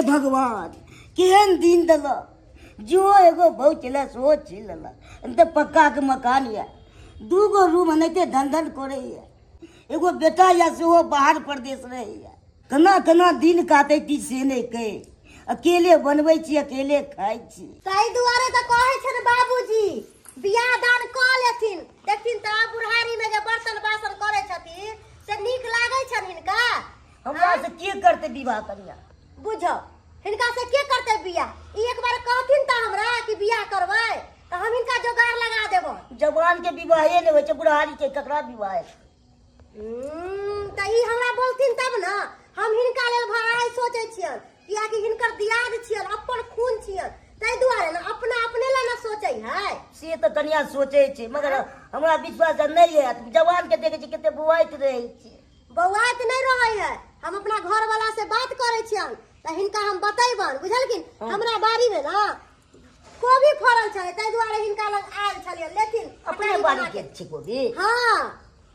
हे भगवान केहन दिन दल जो एगो बहु चला सो छिल तो पक्का के मकान या दूगो रूम अनते धन धन करे एगो बेटा या सेहो बाहर प्रदेश रहे कना कना दिन काटे ती से नहीं कहे अकेले बनबै छी अकेले खाइ छी ताहि दुआरे तऽ कहै छै ने बाबूजी बियाह दान कऽ लेथिन देखथिन तऽ बुढ़ारी में जे बर्तन बासन करे छथिन से नीक लागै छन हिनका हमरा से के करते विवाह करिया बुझो हिनका से के करते बियाह एक बार कहथिन तऽ हमरा कि बियाह करबै तऽ हम हिनका जोगाड़ लगा देबो जवान के विवाहे नहीं होय छै बुढ़ारी के ककरा विवाह तऽ ई हमरा बोलथिन तब ना हम हिनका लेल भाई सोचै छियन कियाकि हिनकर दियाद छियन अपन खून छियन ताहि दुआरे ना अपना अपने ला ना सोचै है से तो कनिया सोचे छै मगर हमरा विश्वास नहीं है जवान के देखे छी कते बुआइत रहे छै बौआइत नहीं रहे है हम अपना घर वाला से बात करे छियन त हिनका हम बतैबन बुझलकिन हमरा बाड़ी में ना कोबी फरल छै ताहि दुआरे हिनका लग आयल छलियन लेकिन अपने बाड़ी के छै कोबी हां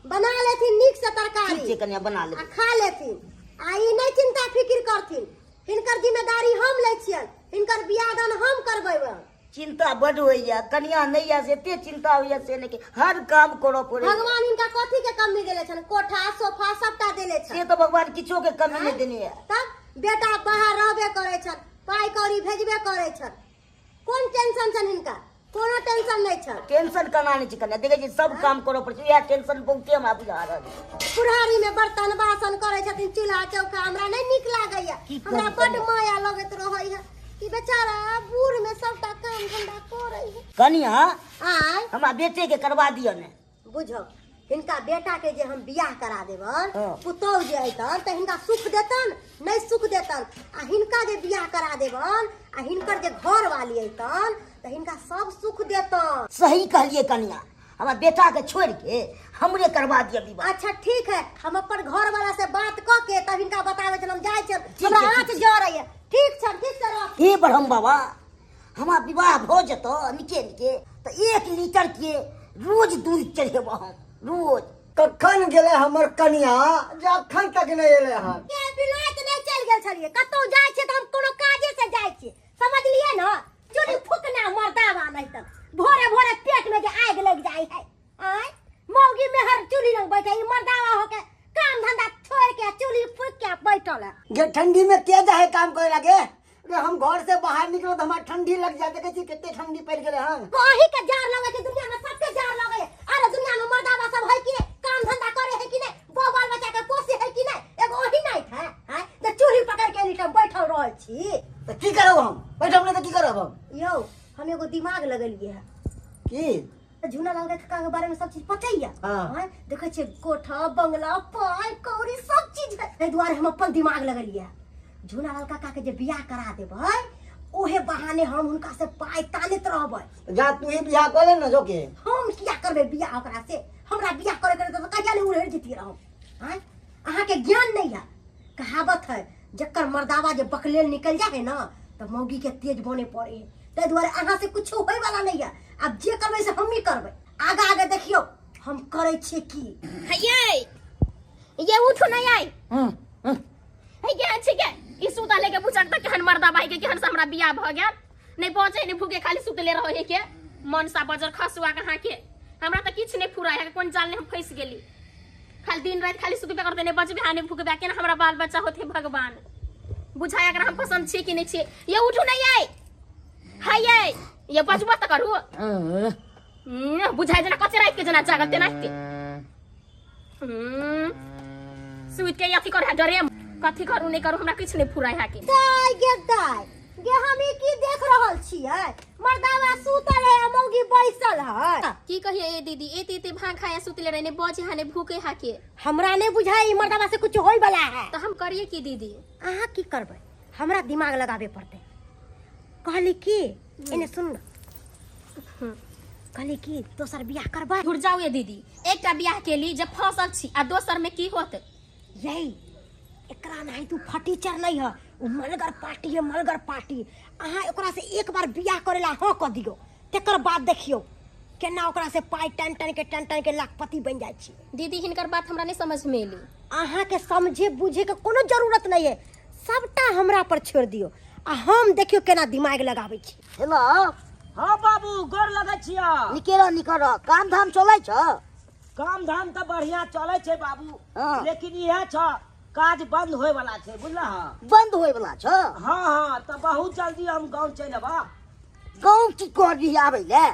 बना लेथिन नीक से तरकारी ठीक छै कनिया बना ले खा लेथिन आ ई नहीं चिंता फिक्र करथिन हिनकर जिम्मेदारी हम ले छियन हिनकर बियाह दान हम करबैबन चिंता बड़ होइया कनिया नहीं है से एते चिंता होइया से नहीं हर काम करो पड़े भगवान इनका कथी के कमी देले छन कोठा सोफा सबटा देले छन से तो भगवान किछो के कमी नहीं देने है तब बेटा बाहर रहबे करे छन पाई कौड़ी भेजबे करे छन कोन टेंशन छन हिनका कोनो टेंशन नहीं छन टेंशन कना नहीं छै कनिया देखे छी सब काम करो पड़े छै या टेंशन बहुते हमरा बुझा रहल पुरारी में बर्तन बासन करे छथिन चूल्हा चौका हमरा नहीं नीक लागैया हमरा बड माया लगत रहै है कि बेचारा बूढ़ में सबटा काम धंधा करे है कनिया आय हमरा बेटे के करवा दियो ने बुझो हिनका बेटा के जे हम बियाह करा देबन पुतौह जे अइतन त हिनका सुख देतन नहीं सुख देतन आ हिनका जे बियाह करा देबन आ हिनकर जे घर वाली अइतन त हिनका सब सुख देतन सही कहलिए कनिया हमारा बेटा के छोड़ के हमरे करवा दिया विवाह अच्छा ठीक है हम अपन घर वाला से बात क के तब हिनका बतावे छन हम जाय छन ठीक हमरा है, हाथ जरैया ठीक छन ठीक से रह हे ब्रह्म बाबा हमारा विवाह हो जतो निके निके तो 1 लीटर के रोज दूध चढ़ेबो हम रोज कखन गेले हमर कनिया जे अखन तक नहीं एले हन के बिलाइत नहीं चल गेल छलिए कतौ जाय छै त हम कोनो काजे से जाय छी समझलिए ना चोरी फुकना मरदावा नहीं त भोरे भोरे पेट में जे आग लग जाय है आय मौगी में हर चूल्ही लग बैठे ई मरदावा होके काम धंधा छोड़ के चूल्ही फूक के बैठल है गे ठंडी में के जाए काम करे लगे रे हम घर से बाहर निकलो तो हमार ठंडी लग जाए देखे छी कितने ठंडी पड़ गेले हन कहीं के जार लगे कि दुनिया में सबके जार लगे अरे दुनिया में मर्दावा सब है कि नहीं काम धंधा करे है कि नहीं बो बाल बच्चा के पोसे है कि नहीं एगो ओही नहीं है हैं तो चूल्ही पकड़ के नीचे बैठल रह छी तो की करब हम बैठब नहीं तो की करब हम यो हम एगो दिमाग लगलिए है की झूना लाल काका के बारे में सब चीज पता ही है हां देखे छे कोठा बंगला पाई कौड़ी सब चीज है ए दुआरे हम अपन दिमाग लगलिए झूना लाल काका के जे बियाह करा देबै ओहे बहाने हम उनका से पाई तानत रहबै जा तू ही बियाह कर ले न जो के हम किया करबे बियाह ओकरा से हमरा बियाह करे करे तो कहिया ले उड़े जीती रहम हैं अहाँ के ज्ञान नहीं है कहावत है जक्कर मर्दावा जे बकलेल निकल जाए ना तो मौगी के तेज बने पड़े ते दुआरे अहाँ से कुछ होय वाला नहीं है अब जे करबे से हम ही करबे आगे आगे देखियो हम करे छे की ये उठो नहीं आई है के अच्छे के ई सुता लेके बुचक तक केहन मर्दा भाई के केहन से हमरा बियाह भ गेल नहीं पहुंचे नहीं भूखे खाली सुतले रहो है के मन सा बजर खसुआ कहां के हमरा त किछ नहीं फुराय है कोन जाल ने हम फंस गेली खाली दिन रात खाली सुतबे करते नहीं बचबे हाने भूखबे केना हमरा बाल बच्चा होते भगवान बुझाया अगर हम पसंद छी कि नहीं छी ये उठो नहीं आई हाय ये बचबो त करू बुझाय जना कचे रात के जना जागल ते नाते सुइत के यथी कर डरे कथी करू नहीं करू हमरा किछ नहीं फुराय है के दाई गे हम ई की देख रहल छियै मर्दावा सुतल है मौगी बैसल है की कहिए ए दीदी एते भांग खाया सुतले रहने बजे हाने भूखे हाके हमरा नहीं बुझाई मर्दावा से कुछ होय वाला है तो हम करिए की दीदी अहाँ की करबै हमरा दिमाग लगाबे पड़ते कहली की एने सुन कहली की दोसर बियाह करबै घुर जाओ ये दीदी एकटा बियाह के लिए जब फसल छी आ दोसर में की होत यही एकरा नहीं तू फटीचर नहीं है उ मलगर पार्टी है मलगर पार्टी अहाँ ओकरा से एक बार बियाह करेला हाँ कह दियो तेकर बाद देखियो केना ओकरा से पाई टन टन के लाखपति बन जाय छी दीदी हिनकर बात हमरा नहीं समझ में एली अहाँ के समझे बुझे के कोनो जरूरत नहीं है सबटा हमरा पर छोड़ दियो आ हम देखियो केना दिमाग लगाबै छी। हेलो हाँ बाबू गोर लगै छिया। निकेरो काम धाम चलै छ? काम धाम तो बढ़िया चले छे बाबू, हाँ। लेकिन यह छ काज बंद होए वाला छे, बुझला? बंद होए वाला छ? हाँ हाँ, तो बहुत जल्दी हम गाँव चल अबा। गाँव की करबी आबै ले?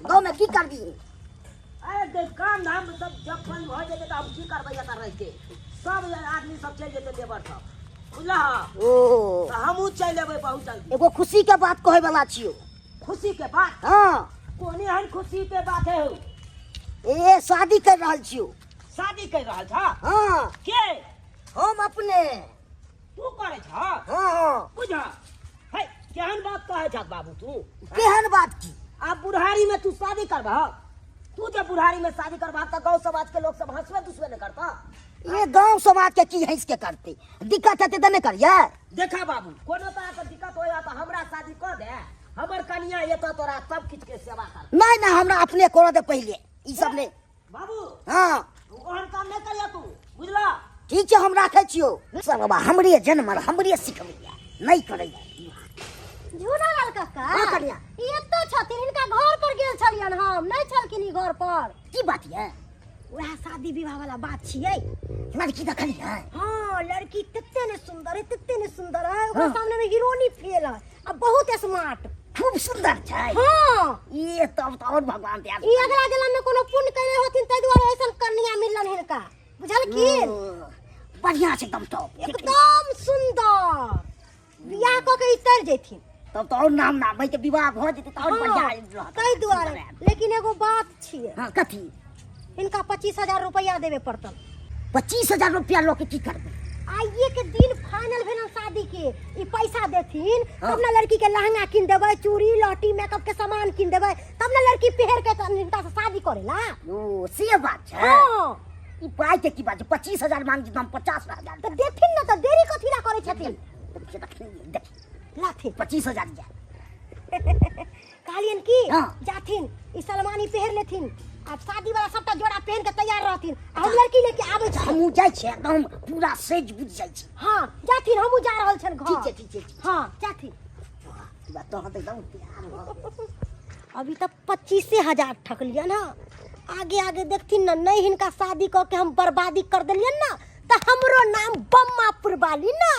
गाँव में की करबी? अरे देख काम धाम सब जब बंद हो जेते तो हम की करबै एता रह के? सब आदमी सब चल जेते लेबर सब, बुझला? ओ तो हमहू चल अबै बहुत जल्दी। एगो खुशी के बात कहे वाला छियो। खुशी के बात? हाँ कोनी हन खुशी के बात है? ए शादी कर रहल छियो। शादी कर रहल था? हाँ के? हम अपने। तू करे छ? हाँ बुझा है केहन बात कहे छ बाबू तू? केहन बात की? अब बुढ़ारी में तू शादी करबा? तू जब बुढ़ारी में शादी करबा तो गाँव समाज के लोग सब हंसवे दुसवे न करता? ये गांव समाज के की हंस के करते? दिक्कत है तो नहीं करिए। देखा बाबू कोनो तरह के दिक्कत होया तो हमरा शादी कर दे, हमर कन्या ये तो तोरा सब किछ के सेवा कर। नहीं ना हमरा अपने करो दे पहले ई सब ने। बाबू हाँ ओहन काम नहीं करिया तू, बुझला? ठीक है हम राखे छियो। सब बाबा हमरे जन्म हमरे सिखबिया नहीं करैया। झूठा लाल काका हाँ, कनिया। ये तो छथिन, इनका घर पर गेल छलियन, हम नहीं छलखिन ई घर पर। की बात है? वह शादी विवाह वाला बात छियै। लड़की देखली है? हाँ लड़की तत्ते ने सुंदर है, तत्ते ने सुंदर है, ओकरा सामने में हीरोनी फेल है, अब बहुत स्मार्ट। खूब सुंदर छै। हाँ ये तब तो और भगवान दया। ई अगला जन्म में कोनो पुण्य करे होथिन तै दुआरे ऐसन कन्या मिललन हिनका, बुझलखिन? बढ़िया छै एकदम तो। एकदम सुंदर, बियाह क के इतर जेथिन। तब तो और नाम भाई के विवाह भ जेते तो और बढ़िया रहत। तै दुआरे लेकिन एगो बात छियै, हां कथी? इनका 25,000 रुपया देवे पड़तन। 25,000 रुपया लो के की करबे? आइए के दिन फाइनल भेलन शादी के, ई पैसा देथिन तब ना लड़की के लहंगा किन देबै, चूड़ी लहठी मेकअप के सामान किन देबै, तब ना लड़की पहन के इनका से शादी करेला। ओ से बात छै। हां ई पाई के की बात छै? 25,000 मांग जे हम 50,000 तो देथिन ना, तो देरी कथी ला करे छथिन? देख लाथिन 25,000 जा। कहलियन की हाँ। जाथिन ई सलमानी पहन लेथिन, अब शादी वाला सबटा जोड़ा पहन के तैयार रहथिन, आ हम लड़की लेके आबै छी। हमू जाय छै एकदम पूरा सेज बुझ जाय छै। हां जाथिन, हमहू जा रहल छन घर। ठीक छै ठीक छै। हां जाथिन। बात तो हम एकदम तैयार हो। अभी तक 25,000 ठकलियन ना, आगे आगे देखथिन ना, नहीं हिनका शादी क के हम बर्बादी कर देलियन ना, तो हमरो नाम बम्मा पुरवाली ना।